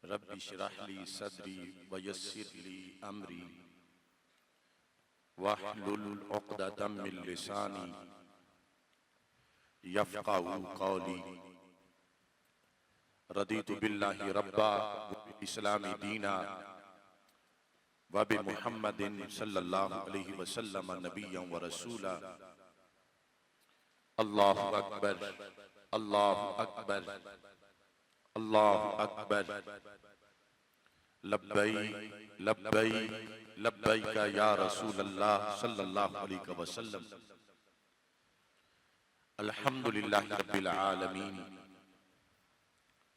Rabbi इश्रह ली सदरी वयस्सिर ली अमरी वहलुल उक़दतम मिन लिसानी यफ़क़हू क़ौली। रदीतु बिल्लाहि रब्बा व इस्लामी दीना व बि मुहम्मदिन सल्लल्लाहु अलैहि वसल्लम नबिय्यन व रसूला। अल्लाहु अकबर, अल्लाहु अकबर, अल्लाहु अकबर। लब्बैक लब्बैक लब्बैक या रसूल अल्लाह सल्लल्लाहु अलैहि वसल्लम। अल्हम्दुलिल्लाहि रब्बिल आलमीन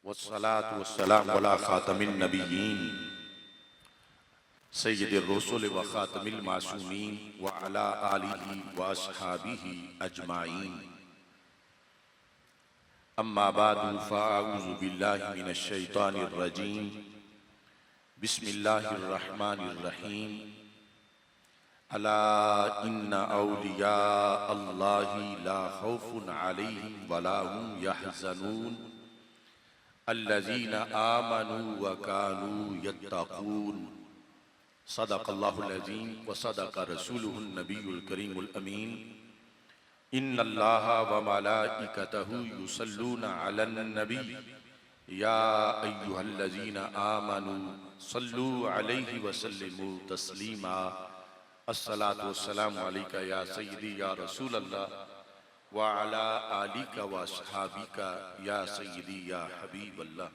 वस्सलातु वस्सलामु अला खातमिन नबिय्यीन सय्यिदिर रुसुल व खातमिल मासूमीन व अला आलिहि व अस्हाबिहि अजमाइन। अम्मा बादु फ़अऊज़ु बिल्लाहि मिनश शैतानिर रजीम। बिस्मिल्लाहिर रहमानिर रहीम। अला इन्ना औलिया अल्लाहि ला खौफुन अलैहिम वला हुम यहज़नून अल्लज़ीना आमनू व कानू यत्तक़ून। सदक़ल्लाहुल अज़ीम व सदक़ रसूलुहुन नबियुल करीमुल अमीन। इन्नल्लाहा व मलाइकतहु युसल्लूना अलन नबी या अय्युहल्लज़ीना आमनू सल्लू अलैहि व सल्लिमू तस्लीमा। अस्सलातु वस्सलामु अलैका या सय्यदी या रसूल अल्लाह व अला आलिका व अस्हाबिका या सय्यदी या हबीब अल्लाह।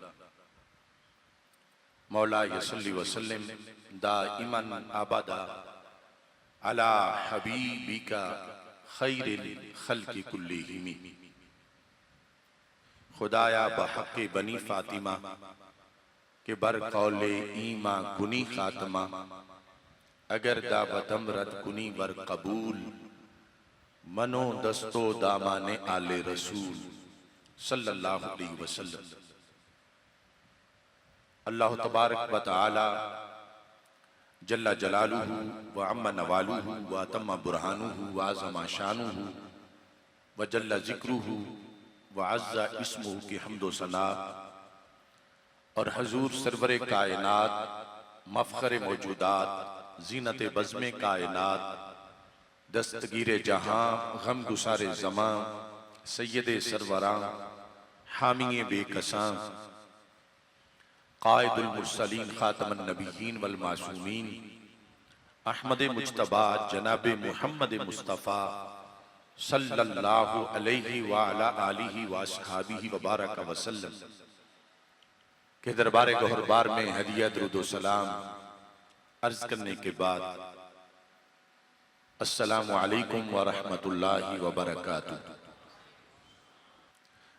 मौला यसल्ली व सल्लिम दाइमन अबदा अला हबीबिका खैरिल खल्क़ि कुल्लिहिम। खुदाया बहक़ बनी फातिमा के बर कौले ईमा गुनी खातमा अगर दावतम रद कुनी बर कबूल मनो दस्तो दामाने आले रसूल सल्लल्लाहु अलैहि वसल्लम। अल्लाह तबारक व तआला जल्ला जलालुहु व अम्मा नवालुहु व अतम्मा बुरहानुहु व अज़मा शानुहु व जल्ला ज़िक्रुहु व अज़्ज़ा इस्मुहु की हम्दो सना और हजूर सरवरे कायनात मफ़ख़रे मौजूदात ज़ीनत बज़्मे कायनात दस्तगीरे जहां गम गुसारे ज़मां सय्यदे सरवरां हामिए बेकसां क़ाइदुल मुरसलीन ख़ातमुन नबिय्यीन वल मासूमीन अहमद मुज्तबा जनाबे मुहम्मद मुस्तफ़ा सल्लल्लाहु अलैहि व अला आलिहि व अस्हाबिहि व बारक वसल्लम के दरबार गौहरबार में हदिया दुरूद व सलाम अर्ज करने के बाद अस्सलामु अलैकुम व रहमतुल्लाहि व बरकातुहू।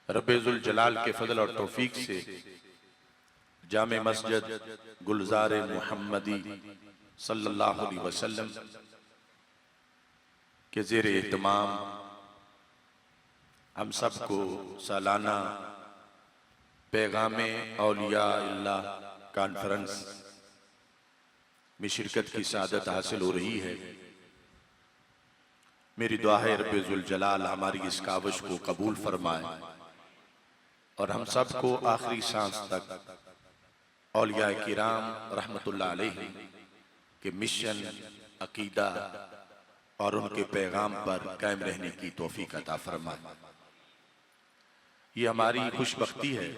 रब्बे ज़ुल जलाल के फज़ल और तौफीक से जामे मस्जिद गुलज़ारे मुहम्मदी सल्लल्लाहु अलैहि वसल्लम के ज़ेरे एहतमाम हम सबको सालाना पैगामे औलिया अल्लाह कॉन्फ्रेंस में शिरकत की सादत हासिल हो रही है। मेरी दुआ है रब्बे ज़ुल जलाल हमारी इस काविश को कबूल फरमाए और हम सबको आखिरी सांस तक औलिया किराम रहमतुल्लाह अलैहि के मिशन अकीदा और उनके पैगाम पर कायम रहने की तौफीक अता फरमाए। ये हमारी खुशबख्ती है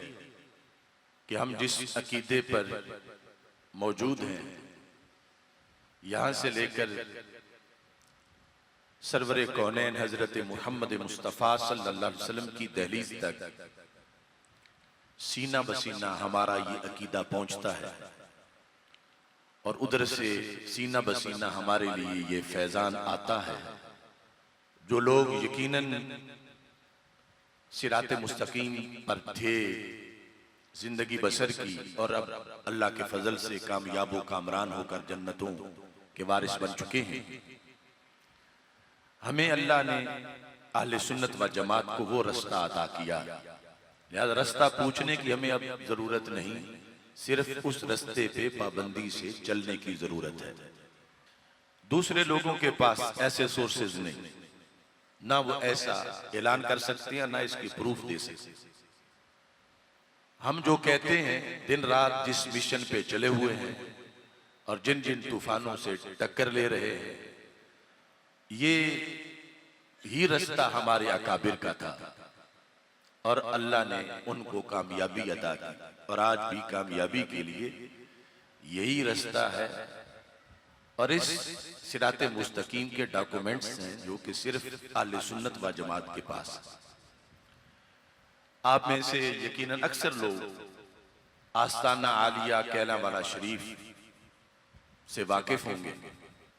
कि हम जिस अकीदे पर मौजूद हैं यहाँ से लेकर सरवरे कौनैन हजरत मुहम्मद मुस्तफ़ा सल्लल्लाहु अलैहि वसल्लम की दहलीज तक सीना बसीना हमारा ये अकीदा पहुंचता है और उधर से सीना बसीना हमारे लिए ये फैजान आता है। जो लोग यकीनन सिरात मुस्तकीम पर थे, जिंदगी बसर की और अब अल्लाह के फजल से कामयाब व कामरान होकर जन्नतों के वारिस बन चुके हैं, हमें अल्लाह ने अहले सुन्नत व जमात को वो रास्ता अता किया। लिहाजा रास्ता पूछने की हमें अब जरूरत नहीं, सिर्फ उस रास्ते पे पाबंदी से चलने की जरूरत है। दूसरे लोगों के पास ऐसे सोर्सेज नहीं, ना वो ऐसा ऐलान कर सकते हैं ना इसकी प्रूफ दे सकते। हम जो कहते हैं दिन रात जिस मिशन पे चले हुए हैं और जिन जिन तूफानों से टक्कर ले रहे हैं, ये ही रास्ता हमारे अकाबिर का था और अल्लाह ने उनको कामयाबी अता की और आज भी कामयाबी के लिए यही रास्ता है। और इस सिराते मुस्तकीम के डॉक्यूमेंट्स हैं जो कि सिर्फ आले सुन्नत व जमात के पास है। आप में से यकीनन अक्सर लोग आस्ताना आलिया कैलावाला शरीफ से वाकिफ होंगे।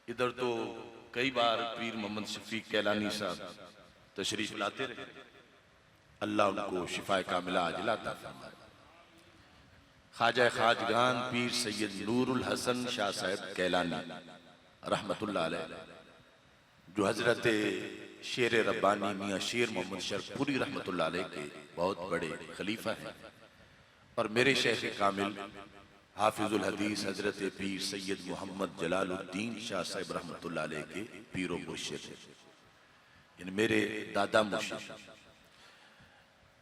इधर तो कई बार पीर मोहम्मद शफीक कैलानी साहब तशरीफ लाते रहे, अल्लाह उनको शिफाए कामिला अजला अता फरमाए। ख्वाजा खाजगान पीर सैयद नूरुल हसन शाह साहब कैलानी रहमतुल्लाह अलैह, जो हजरत शेर रब्बानी मियाँ शेर मोहम्मद शरफपुरी रहमतुल्लाह अलैह के बहुत बड़े खलीफा हैं और मेरे शेख कामिल हाफिजुल हदीस हजरत पीर सैयद मोहम्मद जलालुद्दीन शाह साहब रहमतुल्लाह अलैह के पीरो मुर्शिद हैं, इन मेरे दादा मुर्शिद।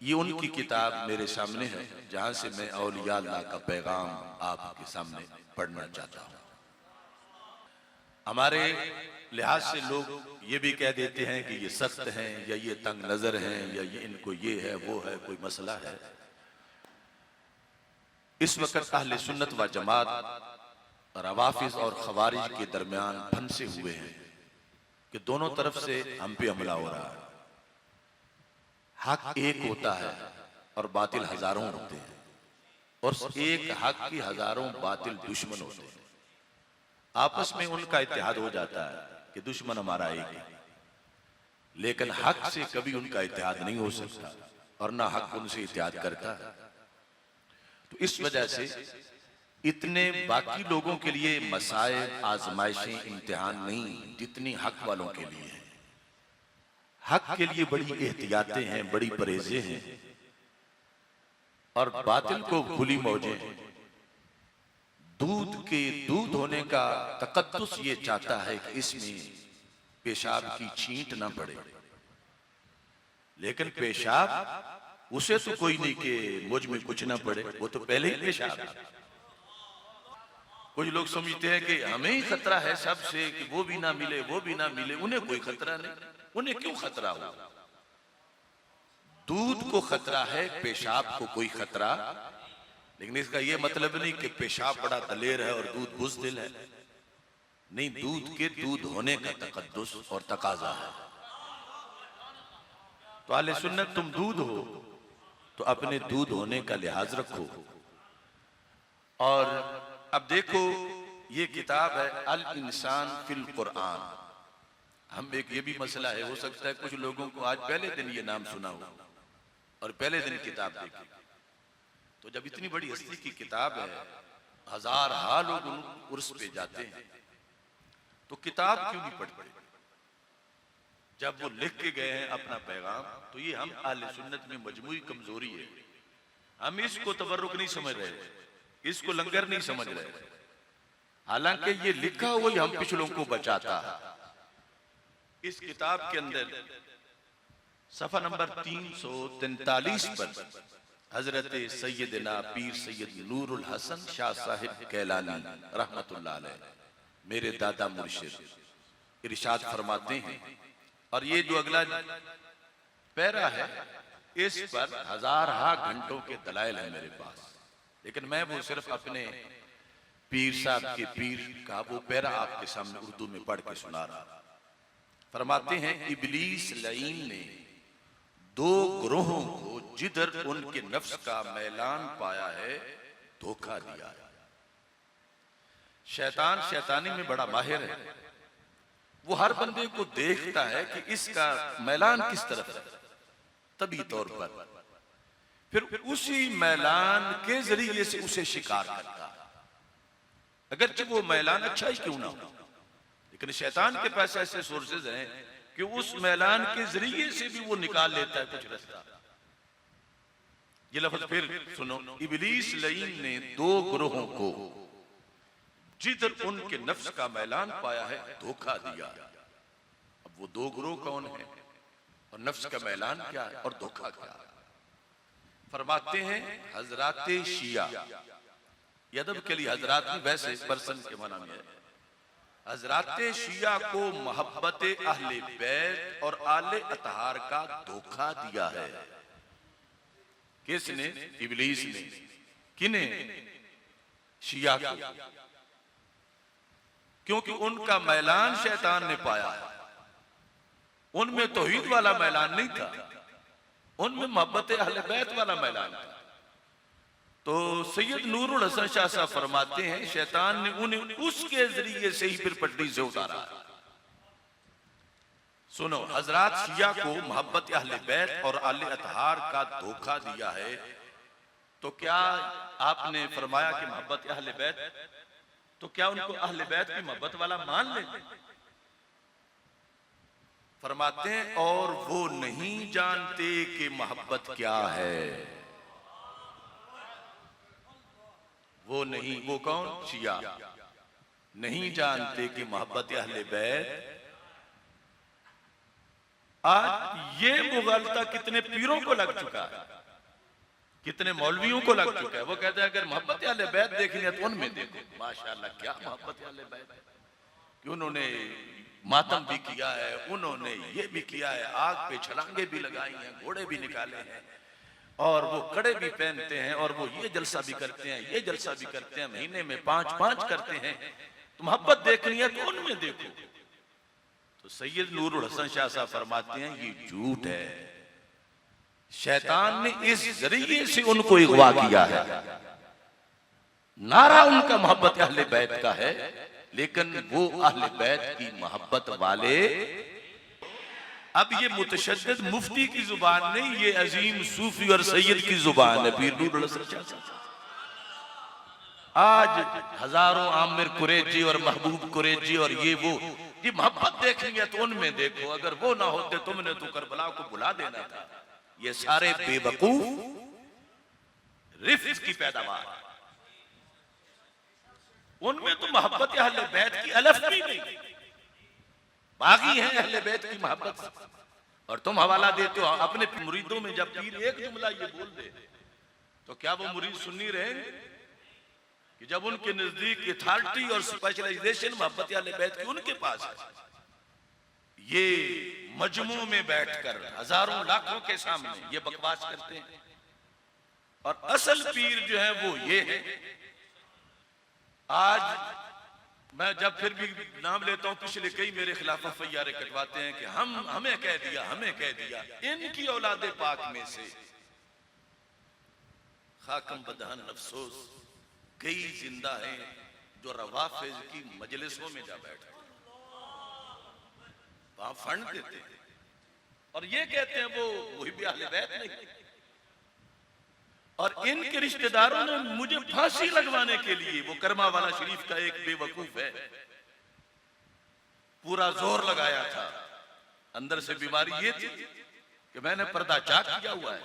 ये उनकी किताब मेरे सामने है जहां से मैं औलिया अल्लाह का पैगाम आपके सामने पढ़ना चाहता हूँ। हमारे लिहाज से लोग ये भी कह देते हैं कि ये सख्त हैं या ये तंग नजर हैं या ये इनको ये है वो है, कोई मसला है। इस वक्त अहले सुन्नत व जमात रवाफिज और खवारिज के दरमियान फंसे हुए हैं कि दोनों तरफ से हम पे हमला हो रहा है। हक एक होता है और बातिल हजारों होते हैं और एक हक की हजारों बातिल दुश्मन होते हैं। आपस में उनका इत्तेहाद हो जाता है कि दुश्मन हमारा एक है, लेकिन हक से कभी उनका इत्तेहाद नहीं हो सकता और ना हक उनसे इत्तेहाद करता है। तो इस वजह से इतने बाकी लोगों के लिए मसाइल आजमाइशें इम्तिहान नहीं जितनी हक वालों के लिए है। हक के लिए बड़ी एहतियातें हैं, बड़ी परहेजें हैं और बातिल को खुली मौजें। दूध के दूध होने का तकद्दुस ये चाहता है कि इसमें पेशाब की छींट ना पड़े, लेकिन पेशाब उसे तो कोई नहीं कि मुझ में कुछ ना पड़े, वो तो पहले ही पेशाब है। कुछ लोग समझते हैं कि हमें ही खतरा है सबसे कि वो भी ना मिले वो भी ना मिले, उन्हें कोई खतरा नहीं। उन्हें क्यों खतरा हो? दूध को खतरा है, पेशाब को कोई खतरा, लेकिन इसका यह मतलब नहीं कि पेशाब बड़ा दलेर है और दूध बुज़दिल है। नहीं, दूध के दूध होने का तकद्दुस और तकाजा है। तो अहले सुन्नत तुम दूध हो तो अपने दूध होने का लिहाज रखो। और अब देखो, ये किताब है अल इंसान फिल कुरान। हम एक ये भी मसला है, हो सकता है कुछ लोगों को आज पहले दिन ये नाम सुना हो और पहले दिन किताब देखी। तो जब इतनी बड़ी हस्ती की किताब है, हजार लोग उर्स पे जाते हैं, तो किताब क्यों नहीं पढ़ते? जब वो लिख के गए हैं अपना पैगाम, तो ये हम अहले सुन्नत में मजमूई कमजोरी है। हम इसको तबर्रुक नहीं समझ रहे, इसको लंगर नहीं समझ रहे, हालांकि ये लिखा हुआ ही हम पिछलों को बचाता है। इस किताब के अंदर सफा नंबर 343 पर हजरत सैयदना पीर सैयद नूरुल हसन शाह साहिब कैलानी रहमतुल्लाह अलैह मेरे दादा मुर्शिद इरशाद फरमाते हैं, और ये जो अगला पैरा है इस पर हजार घंटों के दलाइल है मेरे पास, लेकिन मैं वो सिर्फ अपने पीर साहब के पीर का वो पैरा आपके सामने उर्दू में पढ़ के सुना रहा। फरमाते हैं, इबलीस लईन ने दो ग्रोहों को जिधर उनके नफ्स का मैलान पाया है धोखा दिया है। शैतान शैतानी में बड़ा माहिर है, वो हर बंदे को देखता है कि इसका मैलान किस तरफ है, तभी तौर पर फिर उसी मैलान के जरिए से उसे शिकार करता है, अगरचे वो मैलान अच्छा ही क्यों ना हो। लेकिन शैतान के पास ऐसे सोर्सेज हैं कि उस मैलान के जरिए से भी वो निकाल लेता है कुछ रास्ता। ये लफ्ज फिर सुनो, इबलीस लईन ने दो ग्रोहों को जिधर उनके नफ्स का मैलान पाया है धोखा दिया। अब वो दो ग्रोह कौन है और नफ्स का मैलान क्या है और धोखा क्या है? फरमाते हैं हजराते शिया, यदब के लिए हजरात नहीं, वैसे पर्सन के माना में है। हजराते शिया को मोहब्बत अहले बैत और आले अतहार का धोखा दिया है। किसने? इब्लीस ने। किने? शिया को। क्योंकि उनका मैलान शैतान ने पाया है। उनमें तौहीद वाला मैलान नहीं था, उनमें मोहब्बत अहले बैत वाला मैलान था। तो सैयद नूरुल हसन शाह साहब फरमाते हैं शैतान ने उन्हें उसके जरिए से ही फिर पटरी से उतारा। सुनो, हजरात शिया को मोहब्बत अहले बैत और आले अतहार का धोखा दिया है। तो क्या आपने फरमाया कि मोहब्बत अहले बैत, तो क्या उनको अहले बैत की मोहब्बत वाला मान ले? फरमाते हैं और वो नहीं जानते कि मोहब्बत क्या है। वो नहीं, वो कौन? शिया नहीं जानते कि मोहब्बत अहले बैत। आज ये मुगलता कितने पीरों को लग चुका है, कितने मौलवियों को लग चुका है। वो कहते हैं अगर मोहब्बत अहले बैत देखनी है तो उनमें देखो। माशाअल्लाह, क्या मोहब्बत अहले बैत कि उन्होंने मातम भी किया है, उन्होंने ये भी किया है, आग पे छलांगे भी लगाई हैं, घोड़े भी निकाले हैं, और वो कड़े भी पहनते हैं, और वो ये जलसा भी करते हैं, ये जलसा भी करते हैं, महीने में 5-5 करते हैं। तो मोहब्बत देखनी है तो उनमें देखो। तो सैयद नूरुल हसन शाह साहब फरमाते हैं ये झूठ है। शैतान ने इस जरिए से उनको अगवा किया है। नारा उनका मोहब्बत अहले बैत का है, लेकिन वो अहले बैत की मोहब्बत वाले। अब ये मुतशद्दिद मुफ्ती की जुबान नहीं, ये अजीम सूफी और सैयद की जुबान है, पीर नूरुल हसन शाह साहब। आज हजारों आमिर कुरैशी और महबूब कुरैशी और ये वो, ये मोहब्बत देखनी है तो उनमें देखो, अगर वो ना होते तुमने तो करबला को बुला देना था। ये सारे बेवकूफ रिफ्त की पैदावार, उनमें तो मोहब्बत अहले बैत की अलफ भी नहीं, बागी है अहले बैत की मोहब्बत। और तुम हवाला देते हो अपने मुरीदों में। जब पीर एक जुमला ये बोल दे तो क्या वो मुरीद सुन्नी रहेंगे? कि जब उनके नजदीक अथॉरिटी और स्पेशलाइजेशन मोहब्बत अहले बैत की उनके पास है, ये मजमू में बैठकर हजारों लाखों के सामने ये बकवास करते हैं। और असल पीर जो है वो ये है। आज मैं जब फिर भी नाम लेता हूं, पिछले कई मेरे खिलाफ फैयारे कटवाते हैं कि हमें कह दिया, हमें कह दिया। इनकी औलादे पाक में से खाकम बदहन अफसोस कई जिंदा हैं जो रवाफिज की मजलिसों में जा बैठे, वहां फंड देते हैं और ये कहते हैं वो वही भी अहले बैत नहीं। और इनके रिश्तेदारों ने मुझे फांसी लगवाने के लिए, वो करमा वाला शरीफ का एक बेवकूफ है, पूरा जोर लगाया था। अंदर से बीमारी ये थी कि मैंने पर्दा चाक किया हुआ है।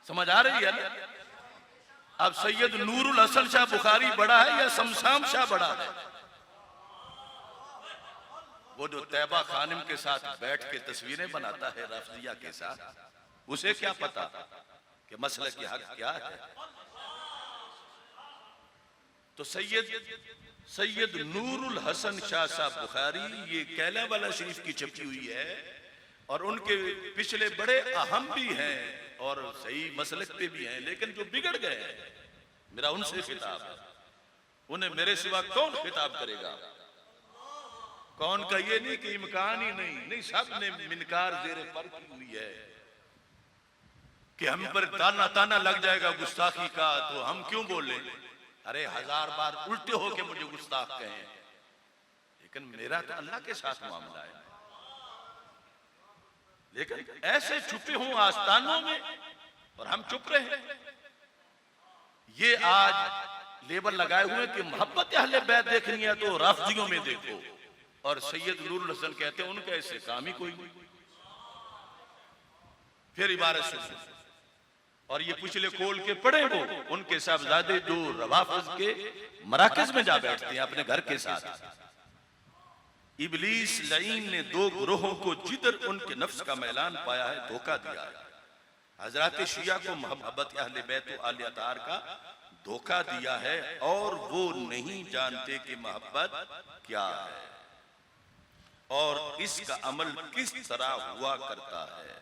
समझ आ रही है ना? अब सैयद नूरुल हसन शाह बुखारी बड़ा है या शमशाम शाह बड़ा है? वो जो तैबा खानिम के साथ बैठ के तस्वीरें बनाता है राफजिया के साथ, उसे क्या पता कि मसले की हक क्या है? तो सैयद नूरुल हसन शाह साहब बुखारी, ये कैला वाला शरीफ की छपी हुई है, और उनके पिछले बड़े अहम भी हैं और सही मसलक पे भी हैं, लेकिन जो बिगड़ गए हैं, मेरा उनसे खिताब है। उन्हें मेरे सिवा कौन खिताब करेगा? कौन का ये नहीं कि इम्कान ही नहीं, सब ने मिनकार जेरे पर की हुई है कि हम पर ताना ताना लग जाएगा गुस्ताखी का, तो हम क्यों बोले? अरे 1000 बार उल्टे हो के मुझे गुस्ताख कहें, लेकिन मेरा तो अल्लाह के साथ मामला है। लेकिन ऐसे छुपे हों आस्तानों में और हम चुप रहे। ये आज लेबल लगाए हुए कि मोहब्बत अहले बैत देखनी है तो राफजियों में देखो, और सैयद नूरुल हसन कहते हैं उनका ऐसे काम ही कोई नहीं। फिर इबारत सुनो, और ये पिछले खोल के पड़े हो उनके साहबजादे जो रवाफिज के मराकज में जा बैठते हैं अपने घर के साथ। इब्लीस लईन ने 2 ग्रोहों को जिधर उनके नफ्स का मैलान पाया है धोखा दिया है। हजरत शिया को मोहब्बत अहले बैत व आले अतार का धोखा दिया है और वो नहीं जानते कि मोहब्बत क्या है और इसका अमल किस तरह हुआ करता है,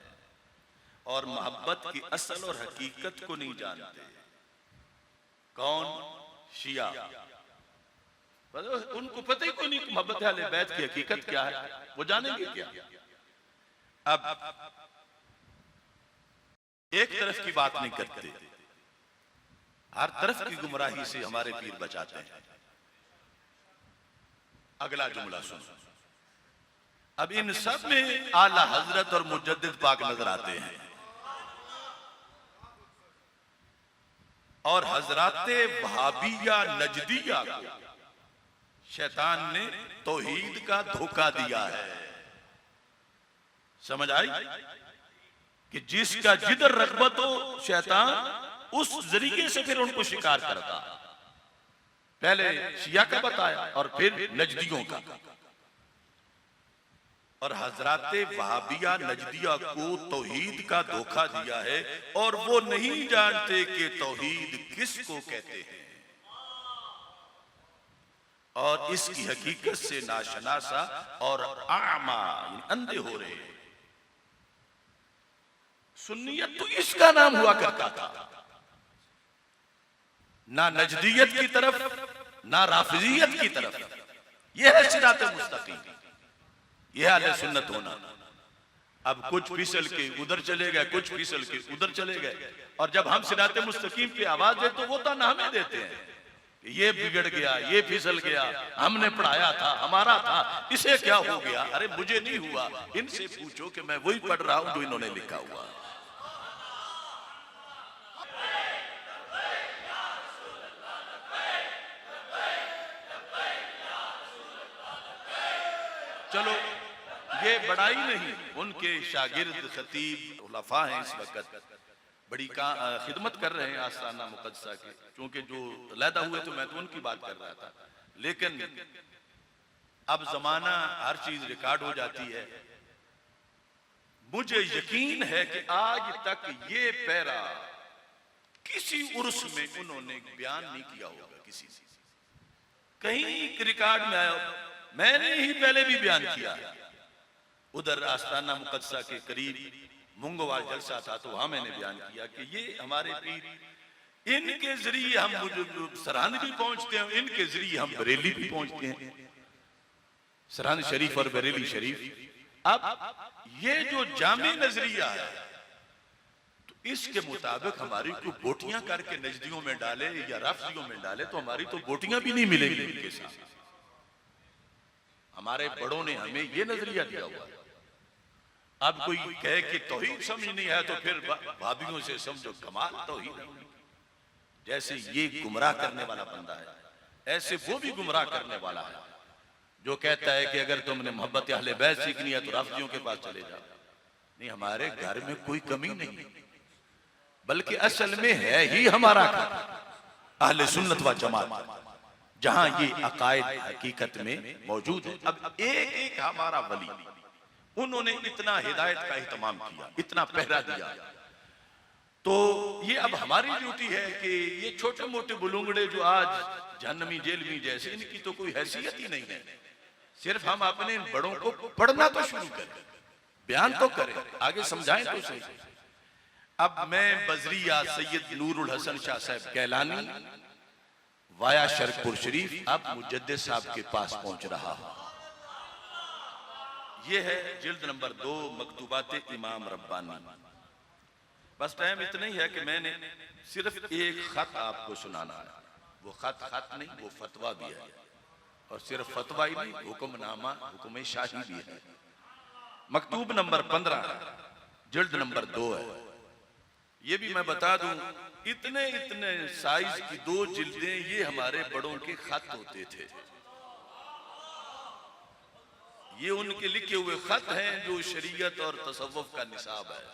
और मोहब्बत की असल और हकीकत को नहीं जानते। कौन? शिया। उनको पता ही कोई नहीं कि मोहब्बत अहले बैत की हकीकत क्या है, वो जानेंगे क्या? अब एक तरफ की बात नहीं करते, हर तरफ की गुमराही से हमारे पीर बचाते हैं। अगला जुमला सुनो। अब इन सब में आला हजरत और मुजद्दिद पाक नजर आते हैं, और हजराते वहाबिया नजदिया को शैतान ने तौहीद का धोखा दिया है। समझ आई कि जिसका जिधर रग़बत हो शैतान उस जरिए से फिर उनको शिकार करता। पहले शिया का बताया और फिर नजदियों का। और हजराते वहाबिया नजदिया को तौहीद का धोखा दिया है और वो नहीं जानते कि तौहीद किसको कहते हैं, और इसकी हकीकत से नाशनासा और आमा अंधे हो रहे हैं। सुन्नियत तो इसका नाम हुआ करता था, ना नजदियत की तरफ ना राफिजियत की तरफ। यह है सिरात मुस्तकीम, यह अहले सुन्नत होना। अब कुछ फिसल के उधर चले गए, कुछ फिसल के उधर चले गए, और जब हम सिरात मुस्तकीम की आवाज देते तो वो तो हमें देते हैं, ये बिगड़ गया, ये फिसल गया, हमने पढ़ाया था, हमारा था, इसे क्या हो गया? अरे मुझे नहीं हुआ, इनसे पूछो कि मैं वही पढ़ रहा हूं जो इन्होंने लिखा हुआ। चलो ये बड़ाई नहीं, उनके शागिर्द खतीब उलफा हैं, इस वक्त बड़ी खिदमत कर रहे हैं आस्ताना मुक़द्दसा के। क्योंकि जो लैदा हुए तो मैं तो उनकी बात कर रहा था, लेकिन अब जमाना हर चीज रिकॉर्ड हो जाती है। मुझे यकीन है कि आज तक ये पैरा किसी उर्स में उन्होंने बयान नहीं किया होगा, किसी से कहीं रिकॉर्ड में आया। मैंने ही पहले भी बयान किया, उधर आस्ताना मुक़द्दसा के करीब मुंगोवाल जलसा था तो वहां मैंने बयान किया कि ये हमारे पीर, इनके जरिए हम सरहंद भी पहुंचते हैं, इनके जरिए हम बरेली भी पहुंचते हैं, सरहंद शरीफ और बरेली शरीफ। अब ये जो जामी नजरिया है तो इसके मुताबिक हमारी को बोटियां करके नजदियों में डाले या रफ्जियों में डाले तो हमारी तो बोटियां भी नहीं मिलेंगी इनके साथ। हमारे बड़ों ने हमें ये नजरिया दिया हुआ है। अब कोई कहे कि तौहीद समझ नहीं है तो फिर भाभियों से समझो कमाल तौहीद। जैसे ये गुमराह करने वाला बंदा है, ऐसे वो भी गुमराह करने वाला है जो कहता है कि अगर तुमने मोहब्बत अहले बैत सीखनी है तो राफिजियों के पास चले जाओ। नहीं, हमारे घर में कोई कमी नहीं, बल्कि असल में है ही हमारा घर अहले सुन्नत व जमात, जहां ये अकायद हकीकत में मौजूद है। अब एक एक हमारा वली, उन्होंने इतना हिदायत का एहतमाम किया, इतना पहरा दिया, तो ये अब हमारी ड्यूटी है कि ये छोटे मोटे बुलुंगड़े जो आज जहन्नमी जेल में जैसे, इनकी तो कोई हैसियत ही नहीं है। सिर्फ हम अपने इन बड़ों को पढ़ना तो शुरू करें, बयान तो करें, आगे समझाएं तो सही। अब मैं बजरिया सैयद नूरुल हसन शाह साहब कैलानी वाया शरकपुर शरीफ अब मुजद्दिद साहब के पास पहुंच रहा हूं। ये है जिल्द नंबर 2 मकतूबात इमाम रब्बानी। बस टाइम इतना ही है कि मैंने सिर्फ एक खत आपको सुनाना है। वो खत नहीं, वो फतवा भी है, और सिर्फ फतवा ही नहीं, हुक्मनामा हुक्म शाही भी है। मकतूब नंबर 15 जिल्द नंबर 2 है। ये भी मैं बता दूं, इतने इतने साइज की 2 जिल्दें ये हमारे बड़ों के खत होते थे। ये उनके लिखे हुए खत हैं जो शरीयत और तसव्वुफ का निसाब है,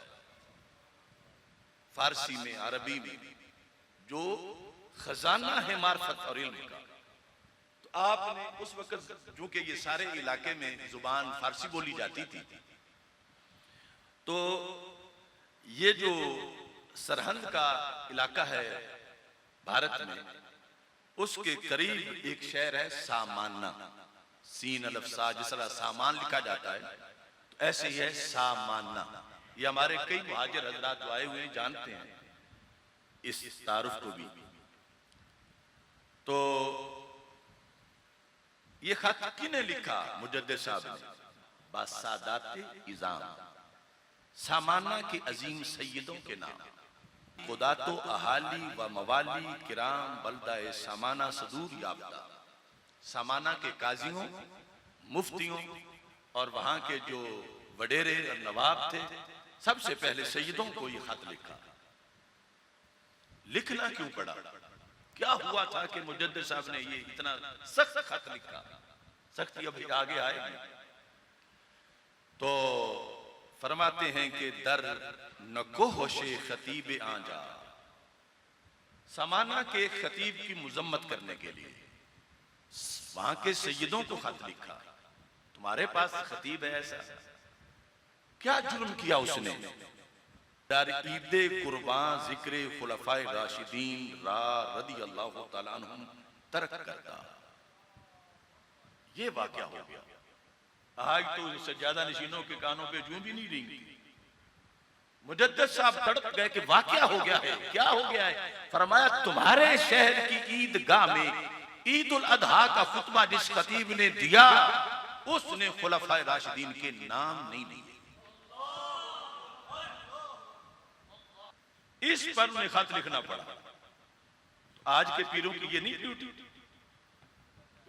फारसी में, अरबी में, जो खजाना है मार्फत और इल्म का। तो आपने उस वक्त, चूंकि ये सारे इलाके में जुबान फारसी बोली जाती थी, तो ये जो सरहद का इलाका है भारत में, उसके करीब एक शहर है सामाना, सीन अलफ सा, जिस तरह सामान लिखा जाता है तो ऐसे ही है सामाना। ये हमारे कई मुहाजिर हजरात आए हुए जानते हैं इस तारुफ को भी। तो ये खत किने लिखा? मुजद्दिद साहब ने। बासादात इज़ाम, सामाना के अजीम सैयदों के नाम, खुदातो अहाली व मवाली किराम बल्दा सामाना सदूर याफ्ता। सामाना के काजियों, मुफ्तियों और वहां के जो वडेरे और नवाब थे, सबसे पहले सैयदों को ये खत लिखा। लिखना क्यों पड़ा? क्या हुआ था कि मुजद्दिद साहब ने ये इतना सख्त खत लिखा? सख्ती अभी आगे आएगी। तो फरमाते हैं कि दर नकोहशे खतीब आजा, समाना के खतीब की मुजम्मत करने के लिए वहां के सैयदों को खत लिखा। तुम्हारे पास खतीब है ऐसा, क्या जुर्म किया उसने? दर ईद कुर्बान जिक्र खुलफाए राशिदीन रा रदी अल्लाह तआला अन्हुम तरक करता। ये वाकया हो गया। आज तो सज्जादा नशीनों के कानों पे जूं भी नहीं रेंगी। मुजद्दिद साहब तड़प गए कि वाकया हो गया है, क्या हो गया है? फरमाया तुम्हारे शहर की ईदगाह में ईद उल अजहा का खुतबा जिस खतीब ने दिया, उसने खुलफाए राशिदीन के नाम नहीं लिए। इस पर उन्हें खत लिखना पड़ा। आज के पीरों की ये नहीं ड्यूटी,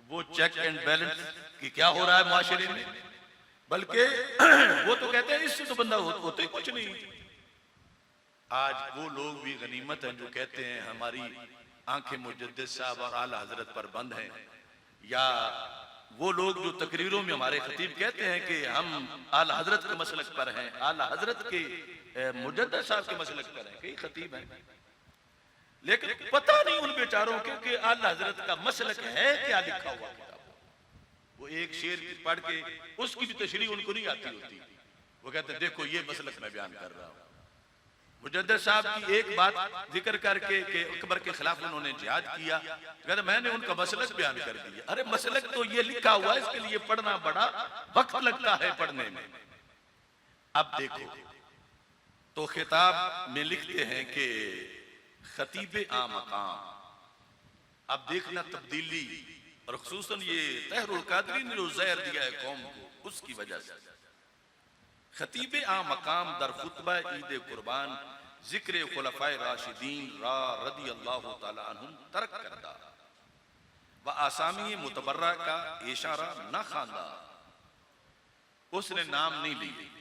वो चेक एंड बैलेंस कि क्या हो रहा है माशरे में, बल्कि वो तो कहते हैं इससे तो बंदा होते ही कुछ नहीं। आज वो लोग भी गनीमत हैं जो कहते हैं हमारी आंखें मुजद्दिद साहब और आला हजरत पर बंद हैं, या वो लोग जो तकरीरों में हमारे खतीब कहते हैं कि हम आला हजरत के मसलक पर हैं, आला हजरत के मुजद्दिद साहब के मसलक पर हैं, कई खतीब हैं, लेकिन पता नहीं उन बेचारों के कि आला हजरत का मसलक है क्या लिखा हुआ किताब। वो एक शेर पढ़ के उसकी भी तशरीह उनको नहीं आती होती, वो कहते हैं देखो ये मसलक मैं बयान कर रहा हूँ। मुजद्दिद साहब की एक बात जिक्र करके कि अकबर के खिलाफ उन्होंने जिहाद किया, कहते मैंने उनका मसलक बयान कर दिया। अरे मसलक तो ये लिखा हुआ है, इसके लिए पढ़ना बड़ा वक्त लगता है पढ़ने में। अब देखो तो खिताब में लिखते हैं कि खतीब आ मकाम। अब देखना तब्दीली, और खुसूसन ये तहरुल कादरी ने जो ज़हर दिया है कौम को, उसकी वजह से खतीब आ मकाम दर खुतबा ईद कुर्बान जिक्र खुलफाए राशिदीन रा रदी अल्लाह तआला अन्हुम तरक करदा व आसामी मुतबर्रा का इशारा न खानदा। उसने नाम नहीं ली।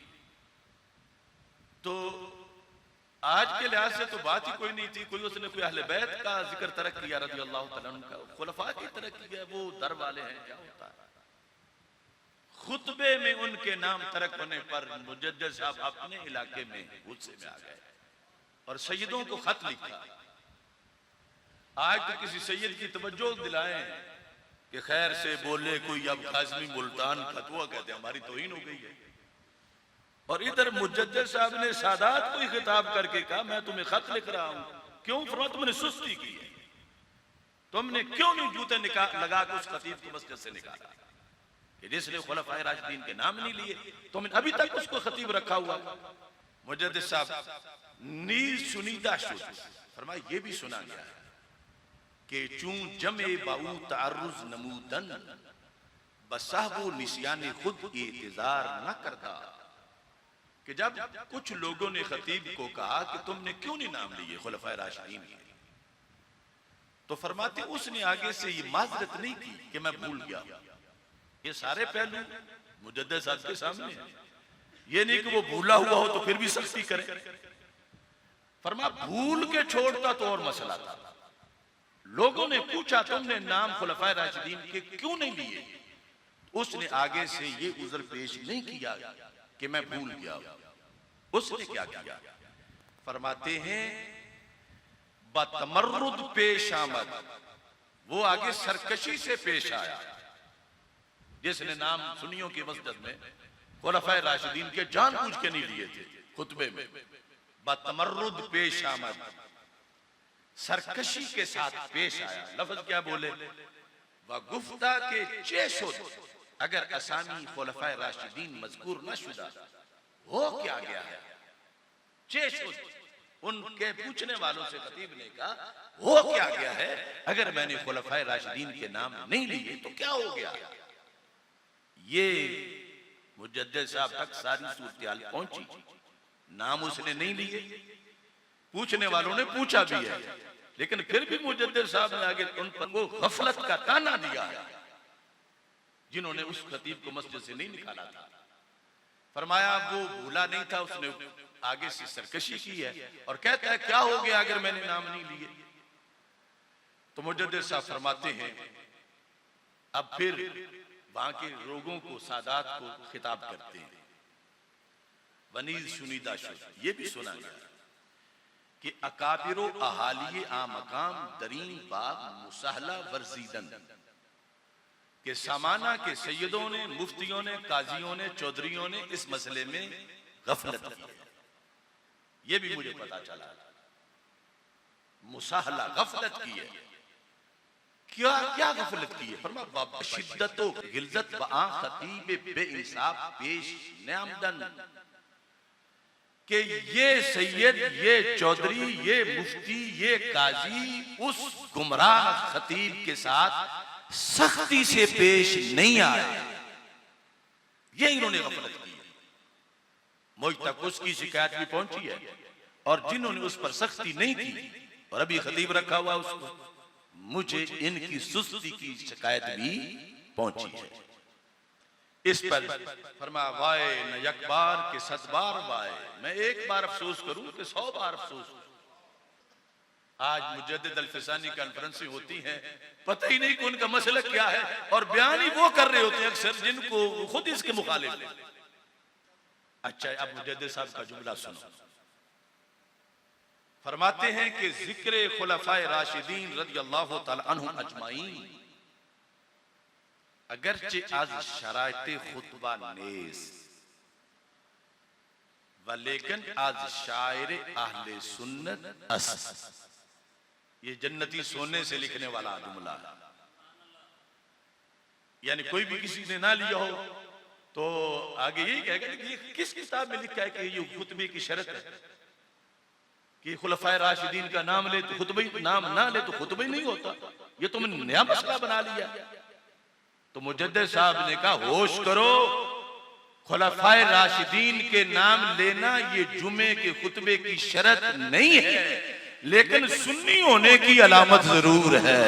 तो आज के लिहाज से तो बात ही कोई नहीं थी, कोई उसने कोई अहले बैत का जिक्र तरक किया रदी अल्लाह तआला अन्हु का, खुलफा की तरक किया, वो दर वाले हैं, क्या होता है? खुतबे में उनके नाम तरक होने पर मुजद्दिद साहब अपने इलाके में गुस्से में आ गए और सैयदों को खत लिखा। आज तो किसी सैयद की तवज्जो दिलाएं कि खैर से बोले कोई, अब काज़मी मुल्तान फतवा कहते हमारी तौहीन हो गई है। और इधर मुजद्दिद साहब ने सादात को ही खिताब करके कहा मैं तुम्हें खत लिख रहा हूं। क्यों? फरमाया तुमने सुस्ती की है, तुमने क्यों नहीं जूते लगा के उस खतीब को मस्जिद से निकाला कि जिसने खुलफाए राशिदीन के नाम नहीं लिए, तुमने अभी तक उसको खतीब रखा हुआ। मुजद्दिद साहब नीज सुनीदा शुद, फरमाया ये भी सुना गया है कि चूं जमे बाऊ तारुज नमूदन बसाहबो निस्यान खुद इतजार न करता, कि जब कुछ लोगों ने खतीब को कहा कि तुमने क्यों नहीं नाम लिए खुलफाए राशिदीन के, तो फरमाते उसने आगे से ये माजरत नहीं की कि मैं भूल गया। ये सारे पहलू मुजद्दिद साहब के सामने है। ये नहीं कि वो भूला हुआ हो तो फिर भी सख्ती करे। फरमा भूल के छोड़ता तो और मसला था। लोगों ने पूछा तुमने नाम खुलफाए राशिदीन के क्यों नहीं लिए, उसने आगे से ये उज़र पेश नहीं किया कि मैं भूल गया। उसने क्या किया? फरमाते हैं बतमर्रुद पेश आमद, वो आगे सरकशी से पेश आया। जिसने नाम सुन्नियों की मस्जिद में खुलफाए राशिदीन के जानबूझ के नहीं लिए थे खुतबे में, बतमर्रुद पेश आमद, सरकशी के साथ पेश आया। लफ्ज क्या बोले? व गुफ्ता के चेशुद, अगर असामी खुलफाए राशिदीन मजकूर न शुदा, हो क्या गया है? चेशुद, उनके पूछने वालों से खतीब ने कहा हो क्या गया है अगर मैंने खुलफाए राशिदीन के नाम नहीं लिए तो क्या हो गया? ये मुजद्दिद साहब तक सारी सूरत पहुंची। नाम उसने नहीं लिए, पूछने वालों ने पूछा भी है, लेकिन फिर भी मुजद्दिद साहब ने आगे उन पर वो गफलत का ताना दिया है जिन्होंने उस खतीब को मस्जिद से नहीं निकाला था। फरमाया वो भूला नहीं था, उसने आगे से सरकशी की है और कहता है क्या हो गया अगर मैंने नाम नहीं लिए? तो मुजद्दिद साहब फरमाते हैं अब फिर वहां के लोगों को, सादात को खिताब करते हैं। वनीज सुनीदा शुद, ये भी सुना गया कि अकाबिरो अहाली आ मकाम दरीन बाब मुसाहला वर्जीदन के सामाना के सैयदों ने, मुफ्तियों ने, काजियों ने, चौधरियों ने इस मसले में गफलत की है। ये भी मुझे पता चला, मुसाहला गफलत की है। क्या क्या गफलत की है? फरमा शिद्दत गिल्जत बआ खतीब बेइंसाफ पेश नियामदन, कि ये सैयद, ये चौधरी, ये मुफ्ती, ये काजी उस गुमराह खतीब के साथ सख्ती से पेश नहीं आए। ये इन्होंने गफलत की है। मुझ तक उसकी शिकायत भी पहुंची है और जिन्होंने उस पर सख्ती नहीं की और अभी खतीब रखा हुआ उसको, मुझे इनकी सुस्ती की शिकायत भी पहुंची है। इस पर फरमा वाए न एक बार के 100 बार वाए, मैं एक बार अफसोस करूं कि 100 बार अफसोस। आज मुजद्दिद अल-फिसानी कॉन्फ्रेंसें होती हैं, पता ही नहीं कि उनका मसला क्या है और बयान ही वो कर रहे होते हैं अक्सर जिनको खुद इसके मुखालिफ है। अच्छा, अब मुजद्दिद साहब का जुमला सुनो। फरमाते हैं कि जिक्र खुलफाए राशिदीन रज़ियल्लाहु तआला अन्हुम अजमाइन, अगरचे आज शरायते खुतबा नेस व लेकिन आज शायर अहले सुन्नत अस, ये जन्नती सोने से लिखने वाला जुमला है। यानी कोई भी किसी ने ना लिया हो तो आगे यही कहेगा कि ये किस किताब में लिखा है कि ये खुतबे की शर्त है कि खुलफाए राशिदीन का नाम ले तो खुतबे, नाम ना ले तो खुतबे नहीं होता। ये तुमने नया मसला बना लिया। तो मुजद्दिद साहब ने कहा होश करो, खुलफाए राशिदीन के नाम लेना ये जुमे के खुतबे की शर्त नहीं है, लेकिन सुन्नी होने की अलामत जरूर है।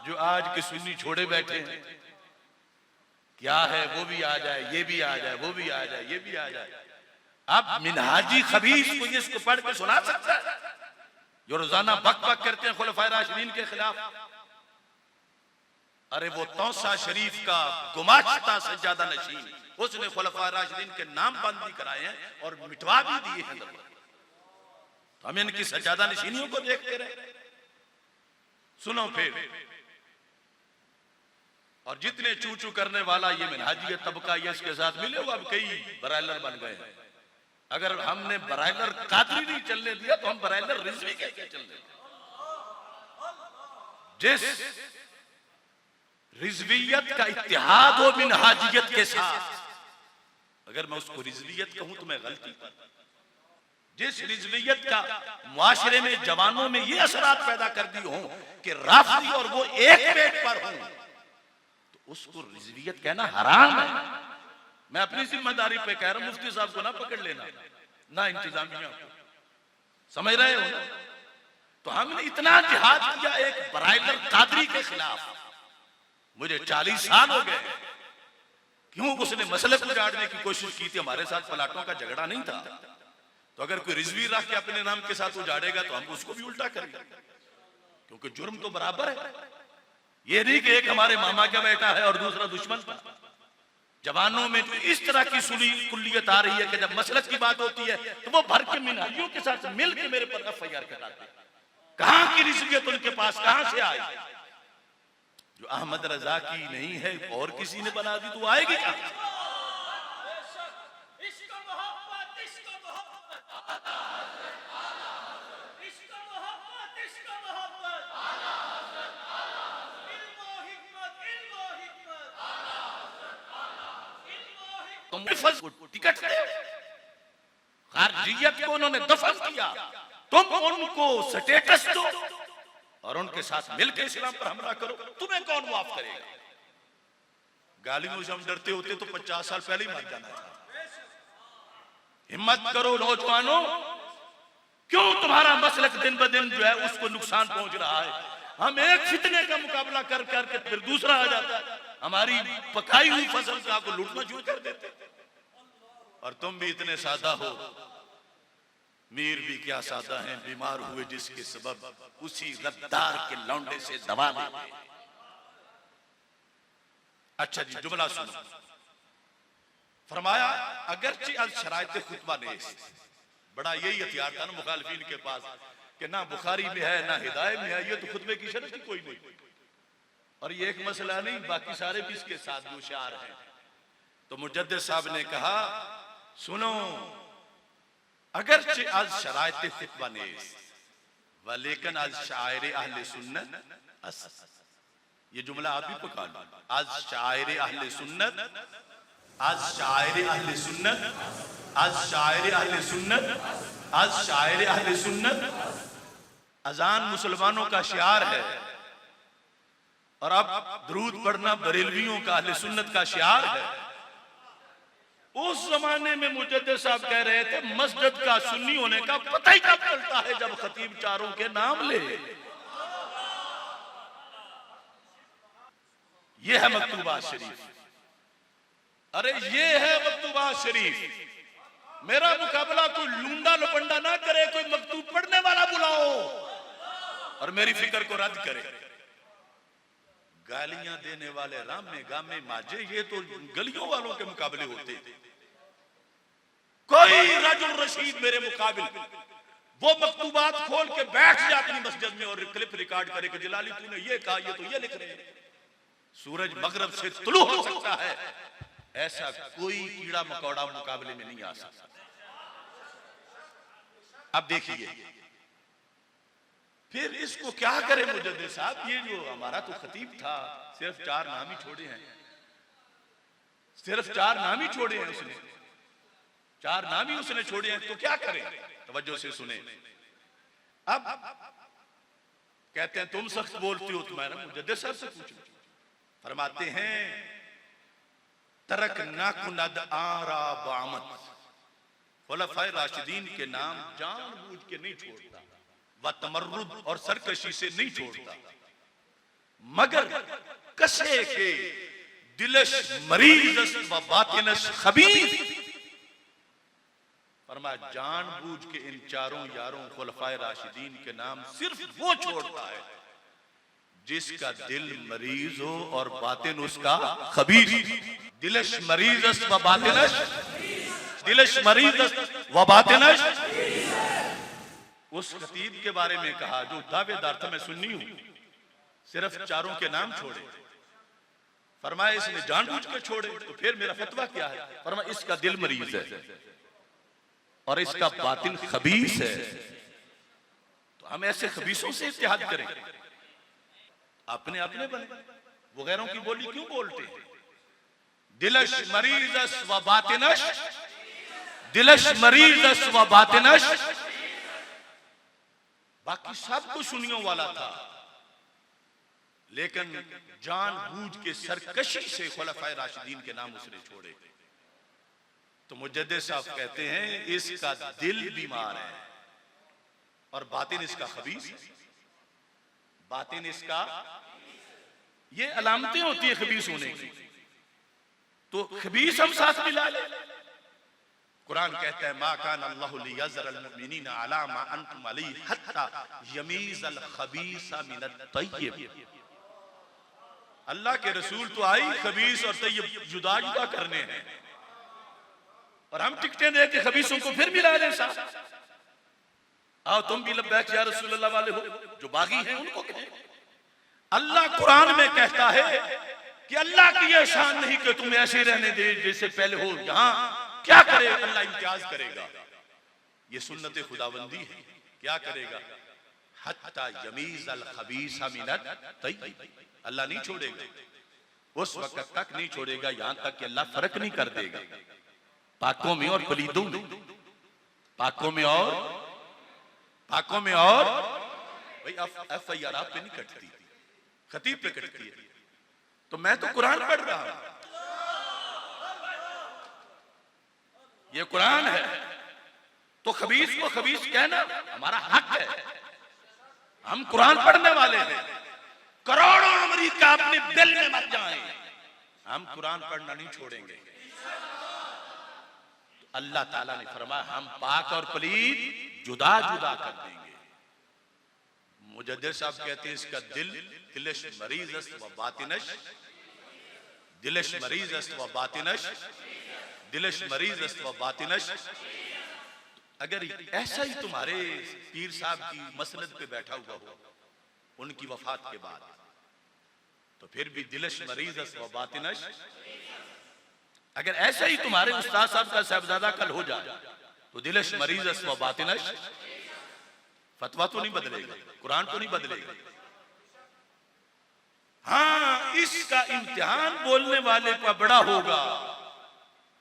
जो आज के सुन्नी छोड़े बैठे हैं, क्या है वो भी आ जाए, ये भी आ जाए, वो भी आ जाए, ये भी आ जाए। अब मिनहाजी खबीस को इसको पढ़ के सुना सकता है जो रोजाना बक बक करते हैं खुलफाए राशिदीन के खिलाफ? अरे वो तौसा शरीफ का गुमाश्ता सज्जादा नशीन, उसने खुलफाए राशिदीन के नाम बंद भी कराए हैं और मिटवा भी दिए हैं। तो हम इनकी सज्जादा नशीनियों को देखते रहे। सुनो फिर, और जितने चू चू करने वाला ये मिनहाजियत तबका ये इसके साथ मिले हुआ, अब कई बराइलर बन गए हैं। अगर हमने बराइलर कादरी नहीं चलने दिया तो हम बराइलर रिजवी कैसे चलने? जिस रिजवियत का इत्तेहाद हो मिनहाजियत के साथ, अगर मैं उसको रिजवियत कहूं तो मैं गलती कर। जिस रिजवियत का मुआशरे में जवानों में ये असरात पैदा कर दी हो कि राफी और वो एक पेट पर हो, उसको रिजवियत कहना हराम है। मैं अपनी जिम्मेदारी पे कह रहा हूं, मुफ्ती साहब को ना पकड़ लेना, ना इंतजामिया को, समझ रहे हो? तो हमने इतना जिहाद किया एक बराइलर कादरी के खिलाफ। मुझे 40 साल हो गए। क्यों? उसने मसले को उजाड़ने की कोशिश की थी। हमारे साथ प्लाटों का झगड़ा नहीं था। तो अगर कोई रिजवी रख के अपने नाम के साथ उजाड़ेगा तो हम उसको भी उल्टा करेंगे, क्योंकि जुर्म तो बराबर है। ये नहीं कि एक हमारे मामा का बेटा है और दूसरा दुश्मन का। जवानों में जो इस तरह की कुल्लियत आ रही है कि जब मसलक की बात होती है तो वो भर के मिनहाजियों के साथ मिल के मेरे पर एफआईआर कराते हैं। कहां की रिजवियत उनके पास कहां से आई? जो अहमद रजा की नहीं है और किसी ने बना दी तो आएगी कहां? तुम को टिकट दे, खारजियत को उन्होंने दफन किया, तुम उनको स्टेटस दो और उनके साथ मिलकर इस्लाम पर हमला करो, तुम्हें कौन माफ करेगा? गालियों से हम डरते होते तो 50 साल पहले ही मर जाना था। हिम्मत करो नौजवानों, क्यों तुम्हारा मसलक दिन ब दिन जो है उसको नुकसान पहुंच रहा है? हम एक फितने का मुकाबला कर करके फिर दूसरा आ जाता है, हमारी पकाई हुई फसल का को लूटना शुरू कर देते। और तुम भी इतने सादा हो, मीर भी क्या सादा हैं, बीमार हुए जिसके सबब उसी गद्दार के लौंडे से दवा लेते। अच्छा जी, जुमला सुनो। फरमाया अगरचे अल शरायत खुतबा ने, बड़ा यही हथियार था ना मुखालिफिन के पास कि ना बुखारी में है ना हिदायत में है, ये तो खुतबे की शर्त ही कोई नहीं। और ये एक मसला नहीं, बाकी सारे भी इसके साथ होशियार हैं। तो मुजद्दिद साहब ने कहा सुनो, अगरचे अल शरायत खुतबा ने वलेकिन अल शायर अहले सुन्नत अस। ये जुमला आप भी पकड़ लो, आज शायर अहले सुन्नत, आज शायर अहले सुन्नत, आज शायर अहले सुन्नत, आज शायर अहले सुन्नत। अजान मुसलमानों का शियार है और अब दरूद पढ़ना बरेलवियों का, अहले सुन्नत का शियार है। उस जमाने में मुजद्दिद साहब कह रहे थे मस्जिद का सुन्नी होने का पता ही कब चलता है जब खतीब चारों के नाम ले। ये है मकतूबा शरीफ, अरे ये है मकतूबा शरीफ। मेरा मुकाबला कोई लूंडा लपंडा ना करे, कोई मकतूब पढ़ने वाला बुलाओ और मेरी फिक्र को रद्द करे। गालियां देने वाले रामे गामे माजे, ये तो गलियों वालों के मुकाबले होते। कोई रजुल रशीद मेरे मुकाबिल वो मकतूबात खोल के बैठ जाए अपनी मस्जिद में और क्लिप रिकॉर्ड करे कि जलाली तूने ये कहा, ये तो ये लिख रहे हैं। सूरज मगरब से तुलू हो सकता है, ऐसा कोई कीड़ा मकोड़ा मुकाबले में नहीं आ सकता। अब देखिए फिर इसको क्या करे मुजद्दिद साहब। ये जो हमारा तो खतीब था, सिर्फ 4 नाम ही छोड़े हैं, सिर्फ 4 नाम ही छोड़े हैं उसने, 4 नाम ही उसने छोड़े हैं, तो क्या करें? तवज्जो से सुने। अब कहते हैं तुम सख्त बोलते हो, तुम्हारा मुजद्दिद साहब से पूछो। फरमाते हैं तरक नाकुनद आरा बामत, खुलफाए राशिदीन के नाम जानबूझ के नहीं छोड़ता, व तमर्रुद और सरकशी से नहीं छोड़ता, मगर कसे के दिलश मरीज व बातिनश खबीर। फरमाया जानबूझ के इन चारों यारों खुलफाए राशिदीन के नाम सिर्फ वो छोड़ता है जिसका दिल मरीज हो और बातिन उसका खबीर। दिलश मरीज व बातिनश, दिलश मरीज व बातिनश। उस खतीब के बारे में कहा जो दावेदार था मैं सुन्नी हूं, सिर्फ 4 के नाम छोड़े। फरमाया इसने जानबूझ के छोड़े, तो फिर मेरा फतवा क्या है? फरमाया इसका दिल मरीज है और इसका बातिन खबीस है, तो हम ऐसे खबीसों से इत्तेहाद करें? अपने अपने बने, वो गैरों की बोली क्यों बोलते हैं? दिलश मरीजस व बातिनश, दिलश मरीजस व बातिनश। बाकी सब कुछ सुनियों वाला था, लेकिन जानबूझ के सरकशी से खुलफाए राशिदीन के नाम उसने छोड़े। तो मुजद्दिद साहब कहते हैं इसका दिल बीमार है और बातिन इसका खबीस, बातिन इसका। ये अलामतें होती है खबीस होने की, तो खबीस हम साथ मिला ले। कुरान कहता है मा कान अल्लाहु लियज़रल मुमिनीना अला मा अंतुम अलैहि हत्ता यमीज़ल खबीसा मिनत तय्यब। अल्लाह के रसूल तो आई खबीस और तय्यब जुदा जुदा करने हैं, और हम टिकटें दे के खबीसों को फिर मिला लें साथ। आओ तुम भी लब्बैक या रसूल अल्लाह वाले हो, जो बागी हैं उनको कहें। अल्लाह कुरान में कहता है कि अल्लाह की यह शान नहीं कि तुम ऐसे रहने दे जैसे पहले हो। यहां क्या करे अल्लाह? इम्तियाज करेगा, ये सुन्नत खुदाबंदी है। क्या करेगा? हत्ता यमीज़ल खबीसा मिनत तय्यब। अल्लाह नहीं छोड़ेगा, उस वक्त तक नहीं छोड़ेगा यहां तक कि अल्लाह फर्क नहीं कर देगा पाकों में और पलीदों में, पाकों में और भाई FIR आप पे नहीं कटती, खतीब पे कटती है। तो मैं तो कुरान पढ़ रहा हूं, ये कुरान है, तो खबीस को खबीस कहना हमारा हक है। हम कुरान पढ़ने वाले हैं। करोड़ों अमेरिका अपने दिल में मर जाएं, हम कुरान पढ़ना नहीं छोड़ेंगे। तो अल्लाह ताला ने फरमाया हम पाक और पलीद जुदा जुदा कर देंगे। मुजद्दिद साहब कहते हैं इसका दिलिश मरीज अस्त व बातिनश, दिलिश मरीज अस्त व बातिनश, दिलिश मरीज अस्त व बातिनश। अगर ऐसा ही तुम्हारे पीर साहब की मसनद पे बैठा हुआ हो उनकी वफात के बाद, तो फिर भी दिलिश मरीज अस्त व बातिनश। अगर ऐसा ही तुम्हारे उस्ताद साहब का साहबजादा कल हो जाए तो दिलिश मरीज अस्त व बातिनश। फतवा तो नहीं बदलेगा, कुरान तो नहीं बदलेगा। हाँ, इसका इम्तिहान बोलने वाले का बड़ा होगा,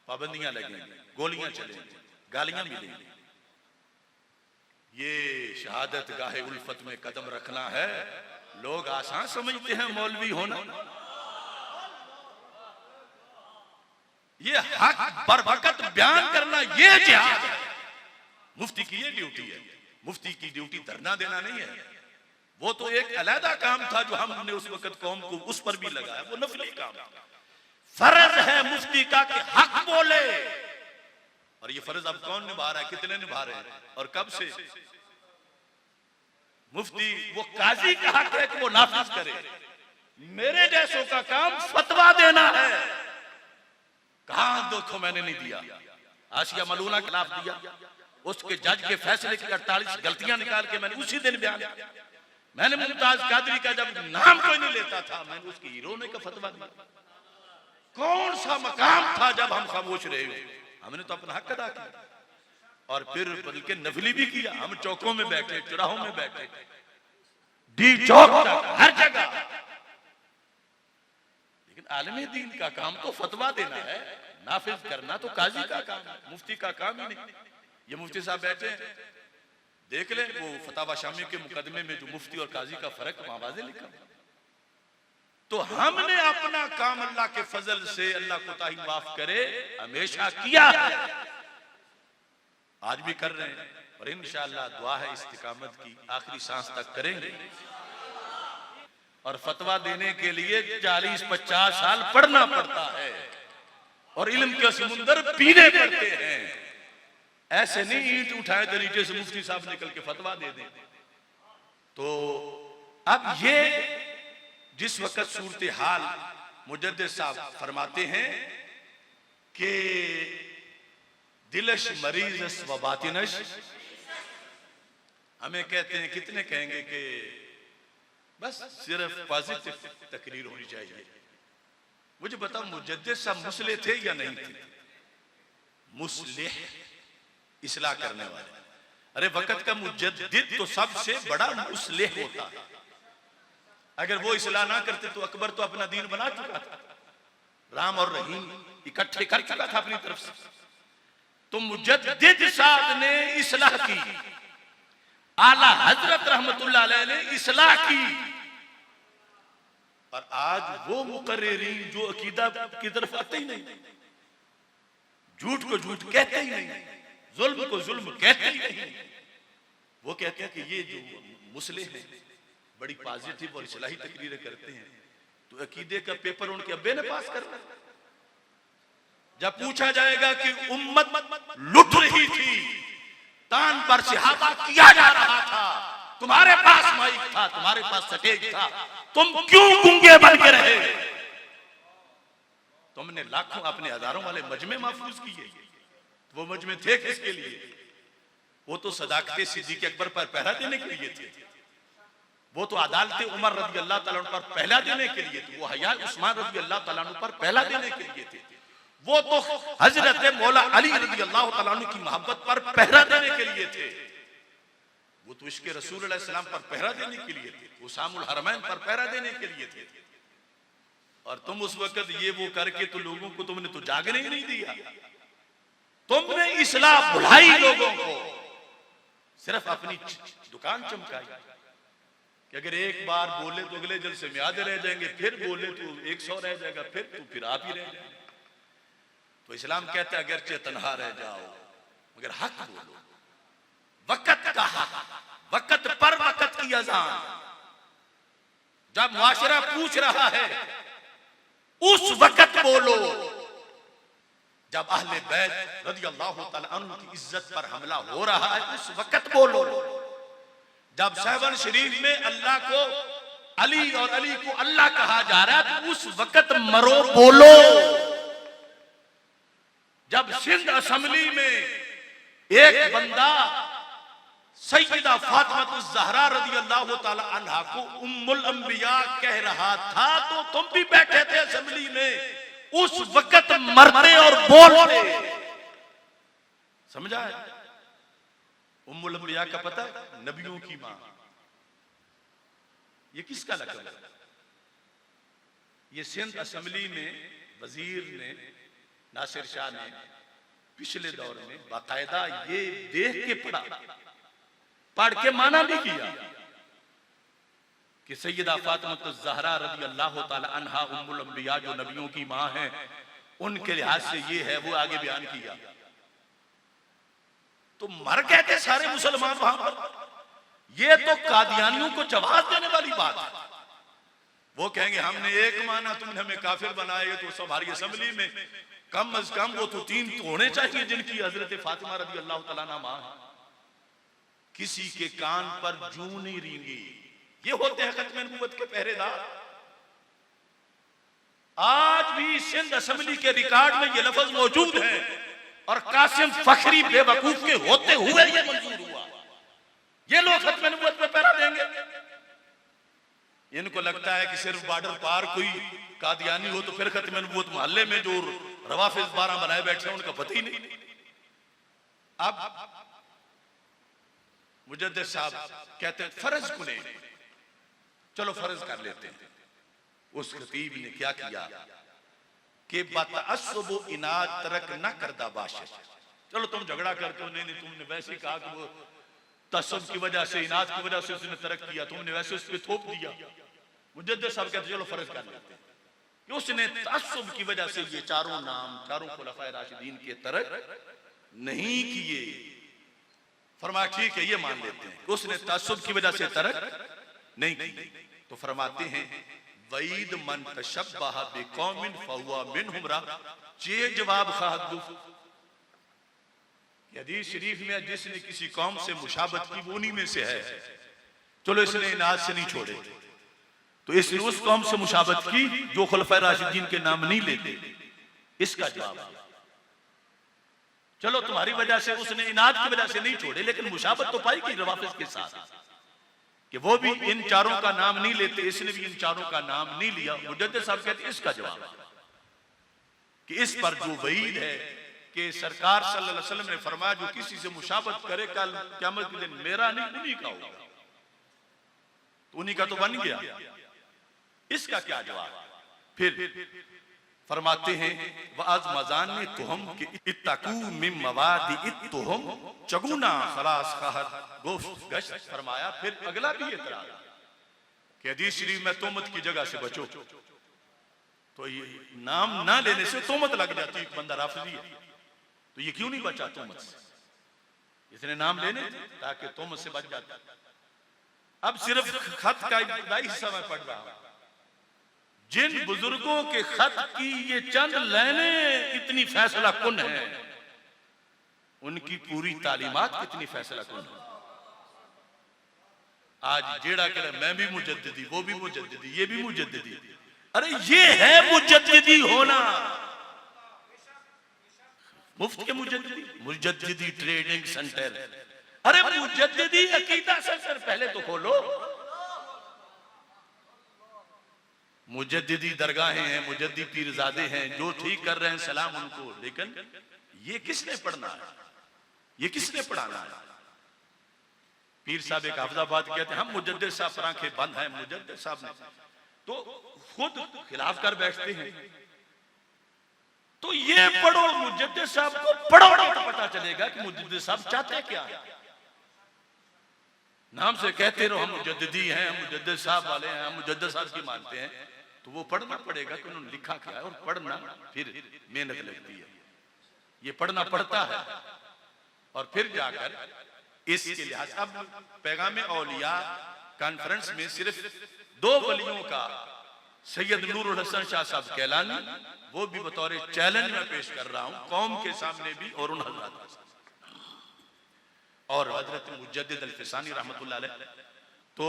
पाबंदियां लगेंगी, गोलियां चलेंगी, गालियां मिलेंगी। ये शहादत गाहे उल्फत में कदम रखना है, लोग आसान समझते हैं मौलवी होना। ये हक बर वक्त बयान करना ये जिहाद है। मुफ्ती की ये ड्यूटी है। मुफ्ती की ड्यूटी धरना देना नहीं है, वो तो एक अलहदा काम था जो हमने उस वक्त कौम को उस पर भी लगाया, वो नफली काम था। फर्ज है मुफ्ती का कि हक बोले, और ये फर्ज अब कौन निभा रहा है, कितने निभा रहे हैं और कब से? मुफ्ती वो काजी का हक है कि वो नाफिज करे। मेरे जैसों का काम फतवा देना है। कहां देखो मैंने नहीं दिया, आशिया मलूना के खिलाफ दिया, उसके जज के फैसले की 48 गलतियां निकाल के मैंने उसी दिन बयान किया। मैंने मुमताज कादरी का जब नाम कोई नहीं लेता था, मैंने उसकी हीरोने का फतवा दिया। कौन सा मकाम था जब हम खामोश रहे? हमने तो अपना हक अदा किया, और फिर बल्कि नफली भी किया। हम चौकों में बैठे, चौराहों में बैठे, डी चौक हर जगह। लेकिन आलमे दीन का काम तो फतवा देना है, नाफिज करना तो काजी का काम है, मुफ्ती का काम ही नहीं। ये मुफ्ती साहब बैठे, देख ले वो फतावा शामी के मुकदमे में जो मुफ्ती और काजी का फर्क वहां वाज़े लिखा। तो हमने अपना काम अल्लाह के फजल से, अल्लाह को ताही माफ करे, हमेशा किया है, आज भी कर रहे हैं, और इंशाअल्लाह दुआ है इस्तिकामत की, आखिरी सांस तक करेंगे। और फतवा देने के लिए 40-50 साल पढ़ना पड़ता है, और इल्म के समुंदर पीने पड़ते हैं। ऐसे नहीं ईंट उठाए तो नीचे से मुफ्ती साहब निकल के फतवा दे दें। तो अब ये जिस वक्त सूरत हाल मुजद्दिद साहब फरमाते हैं कि दिलश मरीज व बातिनश, हमें कहते हैं, कितने कहेंगे कि बस सिर्फ पॉजिटिव तकरीर होनी चाहिए। मुझे बताओ मुजद्दिद साहब मुस्लिह थे या नहीं थे? मुस्लिह, इस्लाह करने वाले। अरे वक्त का मुजद्दिद तो सबसे बड़ा मुस्लिह होता है। अगर वो इस्लाह ना करते तो अकबर तो अपना दीन बना चुका था, राम और रहीम इकट्ठे कर चुका था अपनी तरफ से। तो मुजद्दिद साहब ने इस्लाह की, आला हजरत रहमतुल्लाह अलैह ने इस्लाह की, और आज वो मुकर्रिरीन जो अकीदा की तरफ आते ही नहीं, झूठ को झूठ कहते ही नहीं, जुल्म को जुल्म कहते ही नहीं, वो कहते हैं कि ये जो मुस्लिह हैं बड़ी पॉजिटिव और इस्लाही तकरीरें करते हैं, तो अकीदे का पेपर उनके अब्बे ने पास करना। जब पूछा जाएगा कि उम्मत लुट रही थी, तान पर सिहाबा किया जा रहा था, तुम्हारे पास माइक था, तुम्हारे पास स्टेज था, तुम क्यों गूंगे बन के रहे? तुमने लाखों अपने हजारों वाले मजमे महफूज किए, वो मजमे थे किसके लिए? वो तो सदाकते सिद्दीक़ अकबर पर पहरा देने के लिए थे, वो तो अदालत उमर रज़ी अल्लाह तआला अन्हु पर पहला देने के लिए थे, वो हया उस्मान रज़ी अल्लाह तआला अन्हु पर पहला देने के लिए थे, वो तो हजरत मौला अली रज़ी अल्लाह तआला अन्हु की मोहब्बत पर पहरा देने के लिए थे, वो तो इश्क़ रसूल अलैहि सलाम पर पहरा देने के लिए थे, वो सामुल हरमैन पर पहरा देने के लिए थे। और तुम उस वक्त ये वो करके तो लोगों को तुमने तो जागने ही नहीं दिया। तुमने इस्लाह बुलाई लोगों को, सिर्फ अपनी दुकान चमकाई कि अगर एक बार बोले तो अगले जलसे में आधे रह जाएंगे, फिर बोले तो 100 रह जाएगा, फिर आप ही रह जाएंगे। तो इस्लाम कहता है अगरचे तन्हा रह जाओ मगर हक बोलो, वक़्त का हक, वक़्त पर वक़्त की अज़ान। जब मुआशरा पूछ रहा है उस वक़्त बोलो, जब अहले बैत रज़ियल्लाहु ताला अन्हु की इज्जत पर हमला हो रहा है उस वक़्त बोलो, जब सहवन शरीफ में अल्लाह को अली और अली को अल्लाह कहा जा रहा है तो उस वक़्त मरो बोलो। जब सिंध असेंबली में एक बंदा सैयदा फातिमा ज़हरा रज़ियल्लाहु ताला अन्हा को उम्मुल अंबिया कह रहा था तो तुम भी बैठे थे असेंबली में, उस वक़्त मरते और बोलते। समझा है? उम्मुल अंबिया का पता है? नबियों की मां। ये किसका लक़ब है? ये सिंध असेंबली में वजीर ने, नासिर शाह ने पिछले दौर में बाकायदा ये देख के पढ़ के माना भी किया कि सैयदा फातिमा ज़हरा रज़ियल्लाहु ताला अन्हा उम्मुल अंबिया जो नबियों की मां है उनके लिहाज से ये है, वो आगे बयान किया। तो मर गए थे सारे मुसलमान वहां पर। ये तो कादियानियों को जवाब देने वाली बात है। वो कहेंगे हमने एक माना, तुमने हमें काफिर बनाए, तो सब हमारी असेंबली में कम अज कम वो तो 3 तो होने चाहिए जिनकी हजरत फातिमा रज़ियल्लाहु ताला अन्हा मां है। किसी के कान पर जूं नहीं रेंगी। ये होते हैं खत्म नबूवत के पहरेदार। आज भी सिंध असेंबली के रिकॉर्ड में ये लफ्ज मौजूद है और कासिम फखरी बेवकूफ के होते हुए ये मंजूर हुआ। ये लोग खत्म नबूवत पे पहरा देंगे। इनको लगता है कि सिर्फ बॉर्डर पार कोई कादियानी हो तो फिर खत्म नबूवत मोहल्ले में जो रवाफिज 12 बनाए बैठे हैं उनका पता ही नहीं। अब मुजद्दिद साहब कहते हैं फर्ज को ले, चलो फर्ज कर लेते हैं। उस खतीब ने क्या किया कि बतअस्सुब इनाद तरक न करदा बाशिश। चलो तुम झगड़ा करते हो, नहीं तुमने वैसे ही कहा कि वो तअस्सुब की वजह से, इनाद की वजह से उसने तरक किया, तुमने वैसे उस पे थोप दिया। मुजद्दिद साहब कहते चलो फर्ज कर लेते हैं कि उसने तअस्सुब की वजह से ये चारों नाम, चारों खुलफाए राशिदीन के तरक नहीं किए। फरमाया ठीक है, ये मान लेते हैं कि उसने तअस्सुब की वजह से तरक नहीं की। तो फरमाते हैं वईद मन तशब्बह बिकौमिन फहुवा मिनहुम रा। जे जवाब खादु हदीस शरीफ में जिसने किसी कौम से मुशाबत की वो उन्हीं में से है। चलो इसने इनाद से नहीं छोड़े, तो इसने उस कौम से मुशाबत की जो खुलफाए राशिदीन के नाम नहीं लेते। इसका जवाब चलो तुम्हारी वजह से उसने इनाद की वजह से नहीं छोड़े, लेकिन मुशाबत तो पाई गई रवाफिज के साथ कि वो भी इन चारों का नाम नहीं लेते, इसने भी इन चारों का नाम नहीं लिया। मुजद्दिद साहब कहते हैं इसका जवाब कि इस पर जो वईद है कि सरकार सल्लल्लाहु अलैहि वसल्लम ने फरमाया जो किसी से मुशाबत करे कल क़यामत के दिन मेरा नहीं उन्हीं का होगा, तो उन्हीं का तो बन गया। इसका क्या जवाब? फिर फरमाते हैं वाज मजान में तुहम के इत्तकू मिन मवादी इत्तुहम चगुना खलास कहर गोश्त गश्त। फरमाया फिर अगला भी एतराज कि हदीस शरीफ में तोमत की जगह से बचो। तो ये नाम ना लेने से तोमत लग जाती है, बंदा राफिजी है तो ये क्यों नहीं बचा तोमत से? इसने नाम लेने ताकि तोमत से बच जाता। अब सिर्फ खत का इब्तदाई हिस्सा मैं पढ़ रहा हूं। जिन बुजुर्गों के खत की ये चंद लाइने इतनी फैसला कुन है, उनकी पूरी तालीमात कितनी फैसला कुन है। आज जेड़ा कह मैं भी मुजद्दिदी, वो भी मुजद्दिदी, ये भी मुजद्दिदी। अरे ये है मुजद्दिदी होना। मुफ्त के मुजद्दिदी, मुजद्दिदी ट्रेनिंग सेंटर। अरे मुजद्दिदी अकीदा सेंटर पहले तो खोलो। मुजद्दिदी दरगाहें हैं, मुजद्दी पीरजादे हैं, जो ठीक कर रहे हैं सलाम उनको, लेकिन ये किसने पढ़ना है, ये किसने पढ़ाना है? पीर साहब एक हाफिजाबाद कहते हैं हम मुजद्दिद साहब पर आंखें बंद हैं। मुजद्दिद साहब ने तो खुद खिलाफ कर बैठते हैं। तो ये पढ़ो, मुजद्दिद साहब को पढ़ोगे तो पता चलेगा कि मुजद्दिद साहब चाहते क्या है। नाम से कहते रहो हम मुजद्दिदी हैं, हम मुजद्दिद साहब वाले हैं, हम मुजद्दिद साहब की मानते हैं, तो वो पढ़ना पड़ेगा कि उन्होंने लिखा क्या है। और पढ़ना फिर मेहनत लगती है, ये पढ़ना पड़ता है और फिर जाकर इसके लिहाज। अब पैगाम औलिया कॉन्फ्रेंस में सिर्फ 2 वलियों का, सैयद नूरुल हसन शाह साहब कैलानी, वो भी बतौर चैलेंज में पेश कर रहा हूं कौम के सामने भी, और उन हजरात और हजरत मुजद्दिद अल-फिसानी रहमतुल्लाह अलैह। तो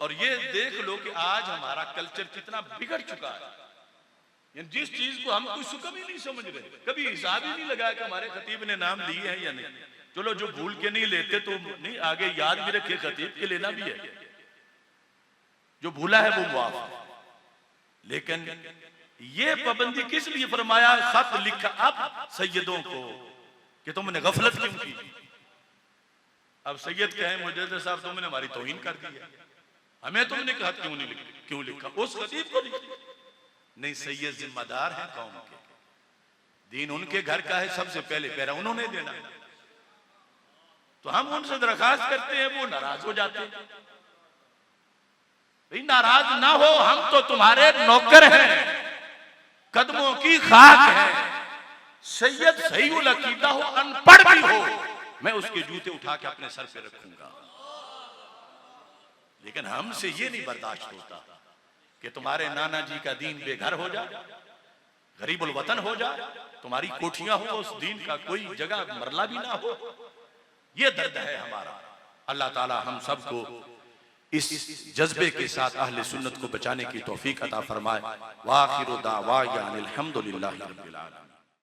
और ये देख लो कि आज हमारा कल्चर कितना बिगड़ चुका है। जिस चीज को हम कुछ कभी नहीं समझ रहे, कभी हिसाब ही नहीं लगाया कि हमारे खतीब ने नाम लिए हैं या नहीं। चलो जो भूल के नहीं लेते तो नहीं, आगे याद भी रखे खतीब के लेना भी है, जो भूला है वो मुआफ है। लेकिन ये पाबंदी किस लिए फरमाया, खत लिखा अब सैयदों को कि तुमने गफलत क्यों की। अब सैयद कहें मुजद्दिद साहब तुमने हमारी तौहीन कर दी है, हमें तुमने खत क्यों लिखा, उस खतीब को नहीं। सैयद जिम्मेदार है कौम के, दीन उनके घर का है, सबसे पहले पैरा उन्होंने देना है। तो हम उनसे दरखास्त करते हैं, वो नाराज हो जाते हैं। भाई नाराज ना हो, हम तो तुम्हारे नौकर हैं, कदमों की खाक है। सैयद सही उल अकीदा हो, अनपढ़ भी हो, मैं उसके जूते उठा के अपने सर पे रखूंगा। लेकिन हमसे ये नहीं बर्दाश्त होता कि तुम्हारे नाना जी का दीन बेघर हो जाए, गरीबुल वतन हो जाए, तुम्हारी कोठियां हो, उस दीन का कोई जगह मरला भी ना हो। ये दर्द है हमारा। अल्लाह ताला हम सबको इस जज्बे के साथ अहले सुन्नत को बचाने की तौफीक अता फरमाए। व आखिरु दावाना अनिल हम्दुलिल्लाहि रब्बिल आलमीन।